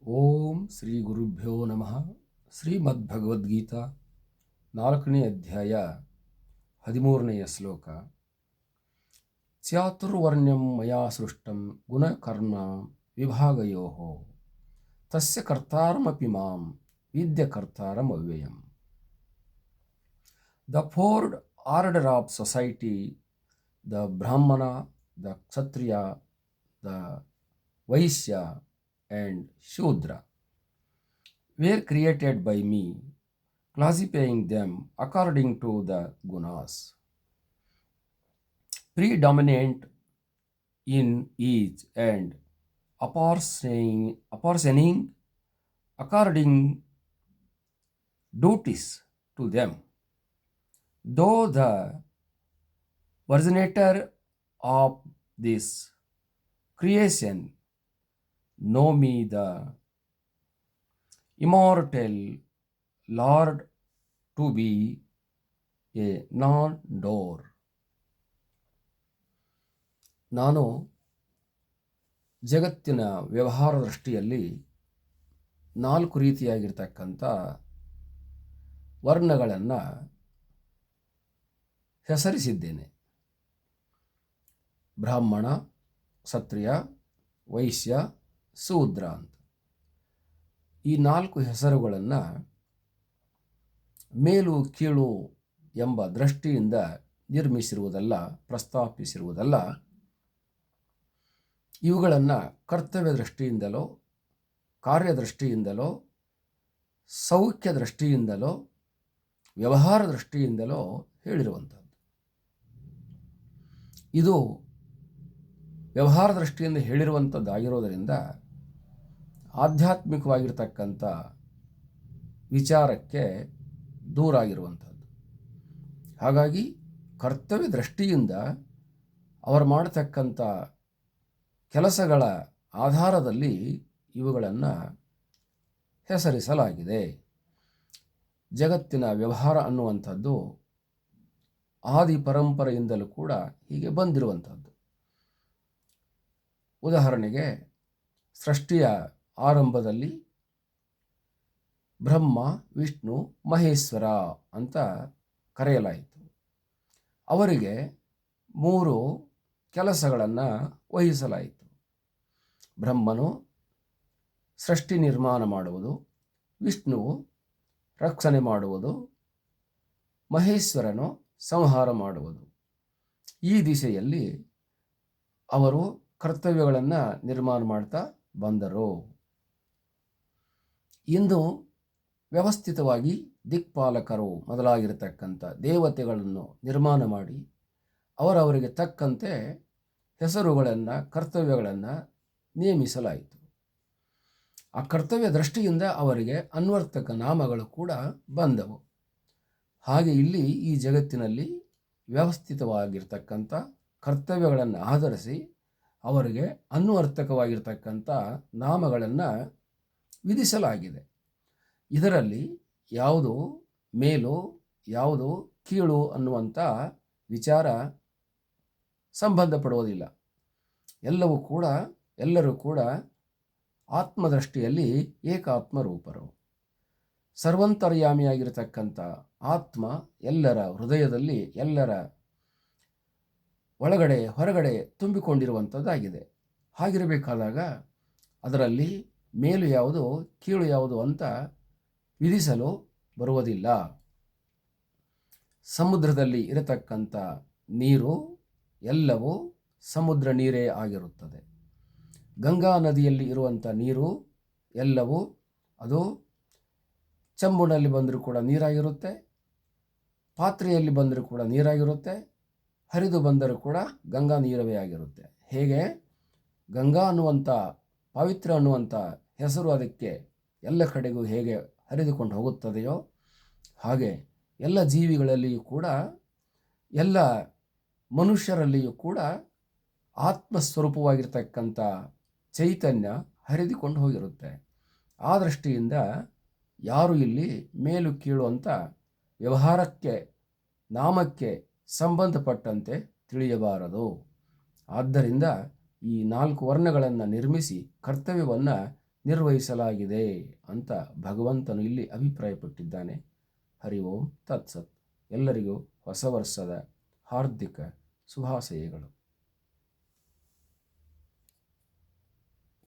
ಓಂ ಶ್ರೀ ಗುರುಭ್ಯೋ ನಮಃ. ಶ್ರೀಮದ್ಭಗವದ್ಗೀತಾ 4ನೇ ಅಧ್ಯಾಯ 13ನೆಯ ಶ್ಲೋಕ. ಚಾತುರ್ವರ್ಣ್ಯಂ ಮಯಾ ಸೃಷ್ಟಂ ಗುಣಕರ್ಮ ವಿಭಾಗಯೋಃ ತಸ್ಯ ಕರ್ತಾರಮಪಿ ಮಾಂ ವಿದ್ಯ ಕರ್ತಾರಮವ್ಯಯಂ. The four order of society, the Brahmana, the Kshatriya, the Vaishya and Shudra, were created by me, classifying them according to the gunas, predominant in each and apportioning according duties to them. Though the originator of this creation know me, the immortal Lord, to be a non-doer. ನಾನು ಜಗತ್ತಿನ ವ್ಯವಹಾರ ದೃಷ್ಟಿಯಲ್ಲಿ 4 ರೀತಿಯಾಗಿರ್ತಕ್ಕಂಥ ವರ್ಣಗಳನ್ನು ಹೆಸರಿಸಿದ್ದೇನೆ. ಬ್ರಾಹ್ಮಣ, ಕ್ಷತ್ರಿಯ, ವೈಶ್ಯ, ಶೂದ್ರ ಅಂತ. ಈ 4 ಹೆಸರುಗಳನ್ನು ಮೇಲು ಕೀಳು ಎಂಬ ದೃಷ್ಟಿಯಿಂದ ನಿರ್ಮಿಸಿರುವುದಲ್ಲ, ಪ್ರಸ್ತಾಪಿಸಿರುವುದಲ್ಲ. ಇವುಗಳನ್ನು ಕರ್ತವ್ಯ ದೃಷ್ಟಿಯಿಂದಲೋ, ಕಾರ್ಯದೃಷ್ಟಿಯಿಂದಲೋ, ಸೌಖ್ಯ ದೃಷ್ಟಿಯಿಂದಲೋ, ವ್ಯವಹಾರ ದೃಷ್ಟಿಯಿಂದಲೋ ಹೇಳಿರುವಂಥದ್ದು. ಇದು ವ್ಯವಹಾರ ದೃಷ್ಟಿಯಿಂದ ಹೇಳಿರುವಂಥದ್ದಾಗಿರೋದರಿಂದ ಆಧ್ಯಾತ್ಮಿಕವಾಗಿರ್ತಕ್ಕಂಥ ವಿಚಾರಕ್ಕೆ ದೂರ ಆಗಿರುವಂಥದ್ದು. ಹಾಗಾಗಿ ಕರ್ತವ್ಯ ದೃಷ್ಟಿಯಿಂದ ಅವರು ಮಾಡತಕ್ಕಂಥ ಕೆಲಸಗಳ ಆಧಾರದಲ್ಲಿ ಇವುಗಳನ್ನು ಹೆಸರಿಸಲಾಗಿದೆ. ಜಗತ್ತಿನ ವ್ಯವಹಾರ ಅನ್ನುವಂಥದ್ದು ಆದಿ ಪರಂಪರೆಯಿಂದಲೂ ಕೂಡ ಹೀಗೆ ಬಂದಿರುವಂಥದ್ದು. ಉದಾಹರಣೆಗೆ, ಸೃಷ್ಟಿಯ ಆರಂಭದಲ್ಲಿ ಬ್ರಹ್ಮ, ವಿಷ್ಣು, ಮಹೇಶ್ವರ ಅಂತ ಕರೆಯಲಾಯಿತು. ಅವರಿಗೆ 3 ಕೆಲಸಗಳನ್ನು ವಹಿಸಲಾಯಿತು. ಬ್ರಹ್ಮನು ಸೃಷ್ಟಿ ನಿರ್ಮಾಣ ಮಾಡುವುದು, ವಿಷ್ಣುವು ರಕ್ಷಣೆ ಮಾಡುವುದು, ಮಹೇಶ್ವರನು ಸಂಹಾರ ಮಾಡುವುದು. ಈ ದಿಶೆಯಲ್ಲಿ ಅವರು ಕರ್ತವ್ಯಗಳನ್ನು ನಿರ್ಮಾಣ ಮಾಡ್ತಾ ಬಂದರು. ಇಂದು ವ್ಯವಸ್ಥಿತವಾಗಿ ದಿಕ್ಪಾಲಕರು ಮೊದಲಾಗಿರತಕ್ಕಂಥ ದೇವತೆಗಳನ್ನು ನಿರ್ಮಾಣ ಮಾಡಿ ಅವರವರಿಗೆ ತಕ್ಕಂತೆ ಹೆಸರುಗಳನ್ನು, ಕರ್ತವ್ಯಗಳನ್ನು ನೇಮಿಸಲಾಯಿತು. ಆ ಕರ್ತವ್ಯ ದೃಷ್ಟಿಯಿಂದ ಅವರಿಗೆ ಅನ್ವರ್ಥಕ ನಾಮಗಳು ಕೂಡ ಬಂದವು. ಹಾಗೆ ಇಲ್ಲಿ ಈ ಜಗತ್ತಿನಲ್ಲಿ ವ್ಯವಸ್ಥಿತವಾಗಿರ್ತಕ್ಕಂಥ ಕರ್ತವ್ಯಗಳನ್ನು ಆಧರಿಸಿ ಅವರಿಗೆ ಅನ್ವರ್ಥಕವಾಗಿರ್ತಕ್ಕಂಥ ನಾಮಗಳನ್ನು ವಿಧಿಸಲಾಗಿದೆ. ಇದರಲ್ಲಿ ಯಾವುದು ಮೇಲು, ಯಾವುದು ಕೀಳು ಅನ್ನುವಂಥ ವಿಚಾರ ಸಂಬಂಧಪಡುವುದಿಲ್ಲ. ಎಲ್ಲರೂ ಕೂಡ ಆತ್ಮದೃಷ್ಟಿಯಲ್ಲಿ ಏಕಾತ್ಮ ರೂಪರು. ಸರ್ವಂತರ್ಯಾಮಿಯಾಗಿರ್ತಕ್ಕಂಥ ಆತ್ಮ ಎಲ್ಲರ ಹೃದಯದಲ್ಲಿ, ಎಲ್ಲರ ಒಳಗಡೆ ಹೊರಗಡೆ ತುಂಬಿಕೊಂಡಿರುವಂಥದ್ದಾಗಿದೆ. ಹಾಗಿರಬೇಕಾದಾಗ ಅದರಲ್ಲಿ ಮೇಲು ಯಾವುದು, ಕೀಳು ಯಾವುದು ಅಂತ ವಿಧಿಸಲು ಬರುವುದಿಲ್ಲ. ಸಮುದ್ರದಲ್ಲಿ ಇರತಕ್ಕಂಥ ನೀರು ಎಲ್ಲವೂ ಸಮುದ್ರ ನೀರೇ ಆಗಿರುತ್ತದೆ. ಗಂಗಾ ನದಿಯಲ್ಲಿ ಇರುವಂಥ ನೀರು ಎಲ್ಲವೂ ಅದು ಚೆಂಬಿನಲ್ಲಿ ಬಂದರೂ ಕೂಡ ನೀರಾಗಿರುತ್ತೆ, ಪಾತ್ರೆಯಲ್ಲಿ ಬಂದರೂ ಕೂಡ ನೀರಾಗಿರುತ್ತೆ, ಹರಿದು ಬಂದರೂ ಕೂಡ ಗಂಗಾ ನೀರವೇ ಆಗಿರುತ್ತೆ. ಹೇಗೆ ಗಂಗಾ ಅನ್ನುವಂಥ, ಪವಿತ್ರ ಅನ್ನುವಂಥ ಹೆಸರು ಅದಕ್ಕೆ ಎಲ್ಲ ಕಡೆಗೂ ಹೇಗೆ ಹರಿದುಕೊಂಡು ಹೋಗುತ್ತದೆಯೋ ಹಾಗೆ ಎಲ್ಲ ಜೀವಿಗಳಲ್ಲಿಯೂ ಕೂಡ, ಎಲ್ಲ ಮನುಷ್ಯರಲ್ಲಿಯೂ ಕೂಡ ಆತ್ಮಸ್ವರೂಪವಾಗಿರ್ತಕ್ಕಂಥ ಚೈತನ್ಯ ಹರಿದುಕೊಂಡು ಹೋಗಿರುತ್ತೆ. ಆ ದೃಷ್ಟಿಯಿಂದ ಯಾರು ಇಲ್ಲಿ ಮೇಲು ಕೀಳು ಅಂತ ವ್ಯವಹಾರಕ್ಕೆ, ನಾಮಕ್ಕೆ ಸಂಬಂಧಪಟ್ಟಂತೆ ತಿಳಿಯಬಾರದು. ಆದ್ದರಿಂದ ಈ 4 ವರ್ಣಗಳನ್ನು ನಿರ್ಮಿಸಿ ಕರ್ತವ್ಯವನ್ನು ನಿರ್ವಹಿಸಲಾಗಿದೆ ಅಂತ ಭಗವಂತನು ಇಲ್ಲಿ ಅಭಿಪ್ರಾಯಪಟ್ಟಿದ್ದಾನೆ. ಹರಿ ಓಂ ತತ್ಸತ್. ಎಲ್ಲರಿಗೂ ಹೊಸ ವರ್ಷದ ಹಾರ್ದಿಕ ಶುಭಾಶಯಗಳು.